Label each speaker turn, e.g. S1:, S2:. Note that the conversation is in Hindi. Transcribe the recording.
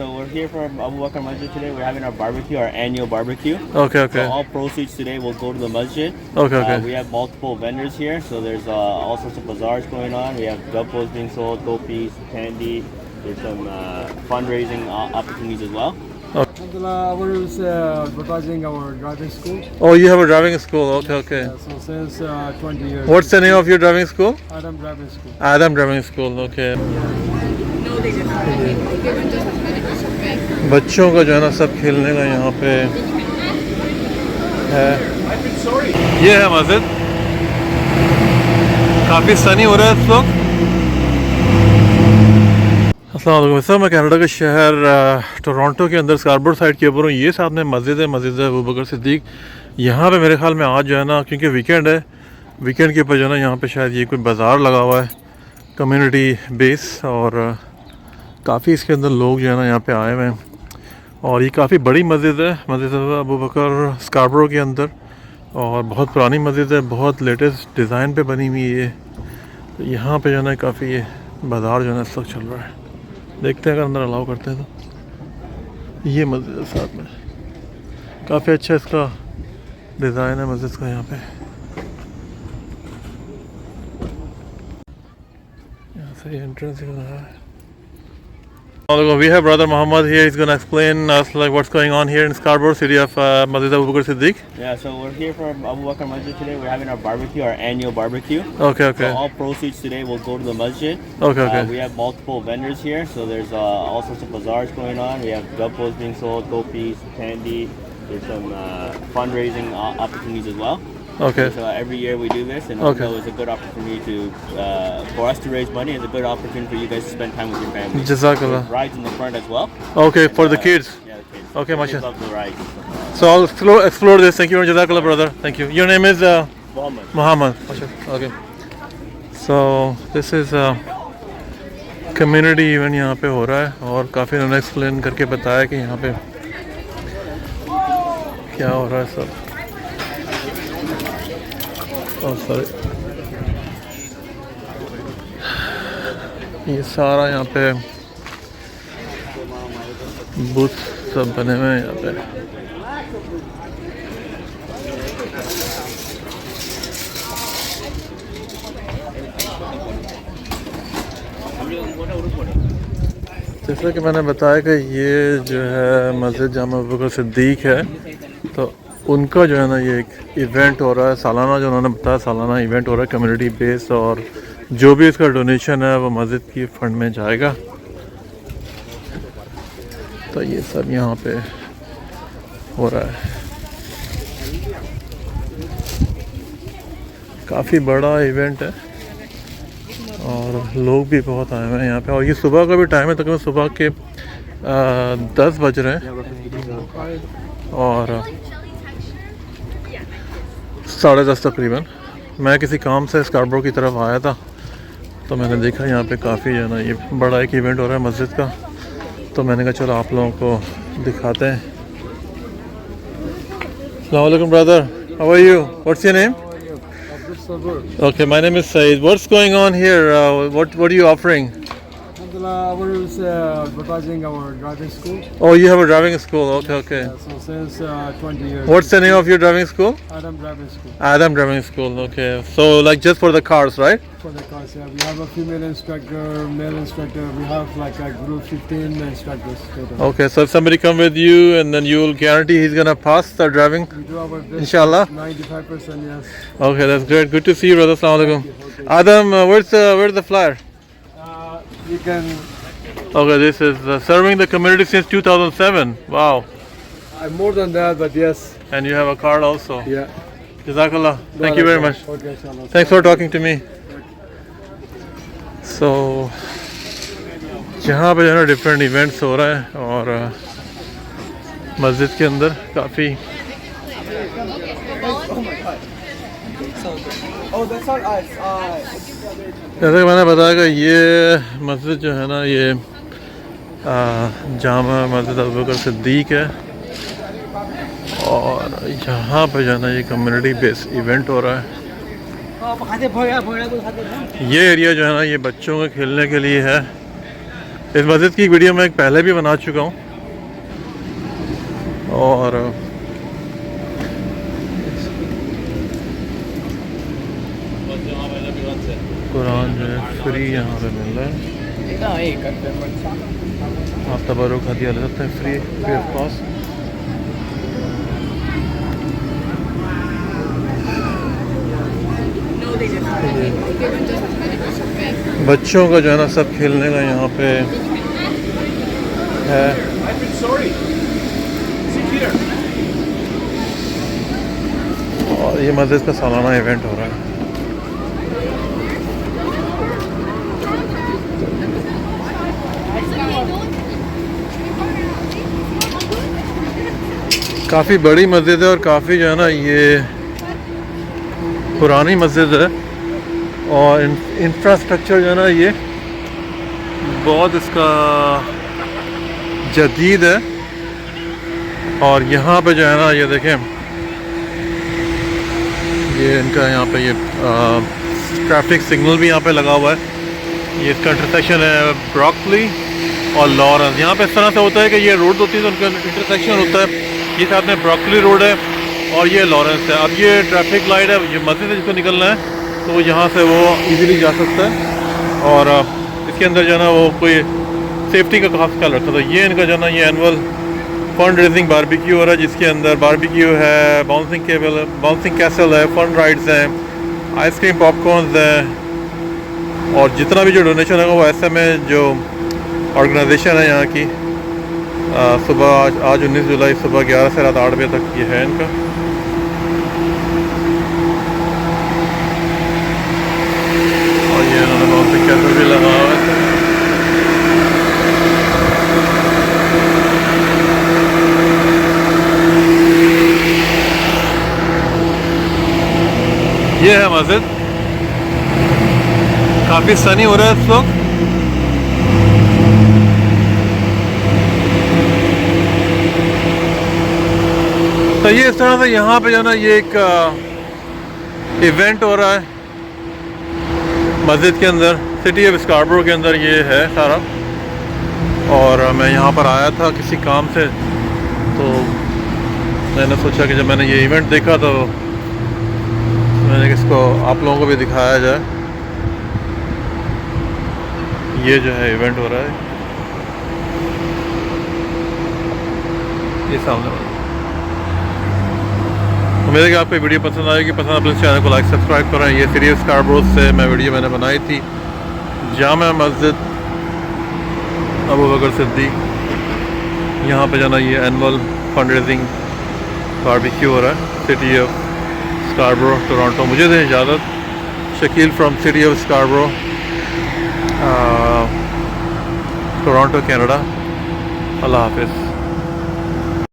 S1: so we're here for Abu Bakr Masjid today. We're having our barbecue, our annual barbecue.
S2: Okay, okay.
S1: So all proceeds today will go to the masjid.
S2: Okay, okay.
S1: We have multiple vendors here, so there's all sorts of bazaars going on. We have duppos being sold, topis, candy. There's some fundraising opportunities as well.
S3: Alhamdulillah, we're advertising our driving school.
S2: Oh, you have a driving school. Okay, okay.
S3: So since 20 years.
S2: What's the name of your driving school?
S3: Adam Driving School.
S2: Adam Driving School. Okay. बच्चों का जो है ना सब खेलने का यहाँ पे है। ये है मस्जिद। काफ़ी सनी हो रहा है इस वक्त। अस्सलाम वालेकुम। सर मैं कनाडा के शहर टोरंटो के अंदर स्कारबरो साइड के ऊपर हूँ। ये सामने मस्जिद है अबू बकर सिद्दीक। यहाँ पे मेरे ख्याल में आज जो है ना, क्योंकि वीकेंड है, वीकेंड के ऊपर जो है ना यहाँ पे शायद ये कोई बाज़ार लगा हुआ है, कम्युनिटी बेस, और काफ़ी इसके अंदर लोग जो है ना यहाँ पे आए हुए हैं। और ये काफ़ी बड़ी मस्जिद है, मस्जिद अबू बकर स्कारबरो के अंदर, और बहुत पुरानी मस्जिद है, बहुत लेटेस्ट डिज़ाइन पे बनी हुई है। तो यहाँ पे जो है ना काफ़ी ये बाज़ार जो है ना इस वक्त चल रहा है। देखते हैं अगर अंदर अलाउ करते हैं तो। ये मस्जिद है साथ में, काफ़ी अच्छा इसका डिज़ाइन है मस्जिद का। यहाँ पे यहाँ से एंट्रेंस हो रहा है। We have brother Muhammad here. He's gonna explain us like what's going on here in Scarborough city of Masjid Abu Bakr Siddiq.
S1: Yeah, so we're here for Abu Bakr Masjid today. We're having our barbecue, our annual barbecue.
S2: Okay, okay.
S1: So all proceeds today will go to the masjid.
S2: Okay, okay.
S1: We have multiple vendors here, so there's all sorts of bazaars going on. We have duppos being sold, topis, candy. There's some fundraising opportunities as well.
S2: Okay.
S1: So every year we do this, and
S2: Okay.
S1: so it's a good opportunity to for us to raise money. It's a good opportunity for you guys to spend time with your family.
S2: Jazakallah.
S1: There's rides in the front as well.
S2: Okay, for the kids.
S1: Yeah, the kids.
S2: Okay,
S1: Kids
S2: mashallah.
S1: love the rides.
S2: So I'll explore this. Thank you, Jazakallah, brother. Thank you. Your name is
S1: Muhammad.
S2: Muhammad. Okay. So this is community event यहाँ पे हो रहा है, और काफ़ी उन्होंने एक्सप्लेन करके बताया कि यहाँ पे क्या हो रहा है सब। Oh, sorry. ये सारा यहाँ पे बूथ सब बने हुए हैं यहाँ पे। जैसा कि मैंने बताया कि ये जो है मस्जिद जामा अबू बकर सिद्दीक है, तो उनका जो है ना ये एक इवेंट हो रहा है सालाना, जो उन्होंने बताया सालाना इवेंट हो रहा है कम्युनिटी बेस, और जो भी इसका डोनेशन है वो मस्जिद की फ़ंड में जाएगा। तो ये सब यहाँ पे हो रहा है। काफ़ी बड़ा इवेंट है और लोग भी बहुत आए हुए हैं यहाँ पे, और ये सुबह का भी टाइम है, तकरीबन सुबह के 10 बज रहे हैं और 10:30 तकरीबन। मैं किसी काम से स्कारबरो की तरफ आया था, तो मैंने देखा यहाँ पे काफ़ी जो है ना ये बड़ा एक इवेंट हो रहा है मस्जिद का, तो मैंने कहा चलो आप लोगों को दिखाते हैं। अस्सलाम वालेकुम brother, how are you? What's your name? Okay, my name is Saeed. What's going on here? What are you offering?
S3: Alhamdulillah, we're advertising our driving school.
S2: Oh, you have a driving school. Okay, okay.
S3: So since 20 years.
S2: What's the name of your driving school?
S3: Adam Driving School.
S2: Adam Driving School. Okay. So like just for the cars, right?
S3: For the cars, yeah. We have a female instructor, male instructor. We have like a group 15 instructors total.
S2: Okay. So if somebody come with you, and then you will guarantee he's gonna pass the driving,
S3: We do our best.
S2: inshallah.
S3: 95%, yes.
S2: Okay, that's great. Good to see you, brother. Assalamu alaikum. Adam, where's the flyer?
S3: You can.
S2: Okay, this is serving the community since 2007. Wow.
S3: More than that, but yes.
S2: And you have a card also.
S3: Yeah.
S2: Jazakallah. Thank you very much.
S3: Okay, inshallah.
S2: Thanks for talking to me. So यहाँ पे जो है ना डिफरेंट इवेंट्स हो रहा है, और मस्जिद के अंदर काफ़ी जैसे कि मैंने बताया कि ये मस्जिद जो है ना ये जामा मस्जिद अबू बकर सिद्दीक है, और यहाँ पे जो है ना ये कम्युनिटी बेस्ड इवेंट हो रहा है। ये एरिया जो है ना ये बच्चों के खेलने के लिए है, इस मस्जिद की वीडियो मैं पहले भी बना चुका हूँ और कुरान जो है फ्री यहाँ पे मिल रहा है। आप तबरुक हदिया ले सकते हैं फ्री ऑफ कॉस्ट। बच्चों का जो है ना सब खेलने का यहाँ पे है। और ये मस्जिद का सालाना इवेंट हो रहा है। काफ़ी बड़ी मस्जिद है और काफ़ी जो है ना ये पुरानी मस्जिद है और इंफ्रास्ट्रक्चर जो है ना ये बहुत इसका जदीद है। और यहाँ पे जो है ना ये देखें, ये इनका यहाँ पे ये ट्रैफिक सिग्नल भी यहाँ पे लगा हुआ है। ये इसका इंटरसेक्शन है ब्रॉकली और लॉरेंस। यहाँ पे इस तरह से होता है कि ये रोड होती है तो उनका इंटरसेक्शन होता है। ये साथ में ब्रॉकली रोड है और ये लॉरेंस है। अब ये ट्रैफिक लाइट है, ये मस्जिद है जिसको निकलना है तो यहाँ से वो इजीली जा सकता है। और इसके अंदर जो है ना वो कोई सेफ्टी का खास ख्याल रखता था। ये इनका जो है ना ये एनुअल फंड रेजिंग बारबेक्यू हो रहा है जिसके अंदर बारबेक्यू है, बाउंसिंग केबल, बाउंसिंग कैसल है, फन राइड्स हैं, आइसक्रीम पॉपकॉर्न्स हैं और जितना भी जो डोनेशन है वो SMA जो ऑर्गेनाइजेशन है यहाँ की सुबह आज 19 जुलाई सुबह 11 से रात 8 बजे तक ये है इनका। और ये इन्होंने बाउंसिंग कैसल भी लगा हुआ है। ये है मस्जिद। काफ़ी सनी हो रहा है इस वक्त। तो ये इस तरह से यहाँ पे जो ना ये एक इवेंट हो रहा है मस्जिद के अंदर, सिटी ऑफ स्कारबरो के अंदर ये है सारा। और मैं यहाँ पर आया था किसी काम से तो मैंने सोचा कि जब मैंने ये इवेंट देखा तो मैंने इसको आप लोगों को भी दिखाया जाए। ये जो है इवेंट हो रहा है ये सामने वाला। उम्मीद है कि आपको वीडियो पसंद आएगी। पसंद आप इस चैनल को लाइक सब्सक्राइब करें। ये सिटी ऑफ स्कारबरो से मैं वीडियो मैंने बनाई थी जामा मस्जिद अबू बकर सिद्दीक। यहाँ पे जाना ये एनुअल फंड रेजिंग बारबेक्यू हो रहा है सिटी ऑफ स्कारबरो टोरंटो। मुझे दे इजाज़त। Shakeel from city of Scarborough Toronto Canada. अल्लाह हाफिज़।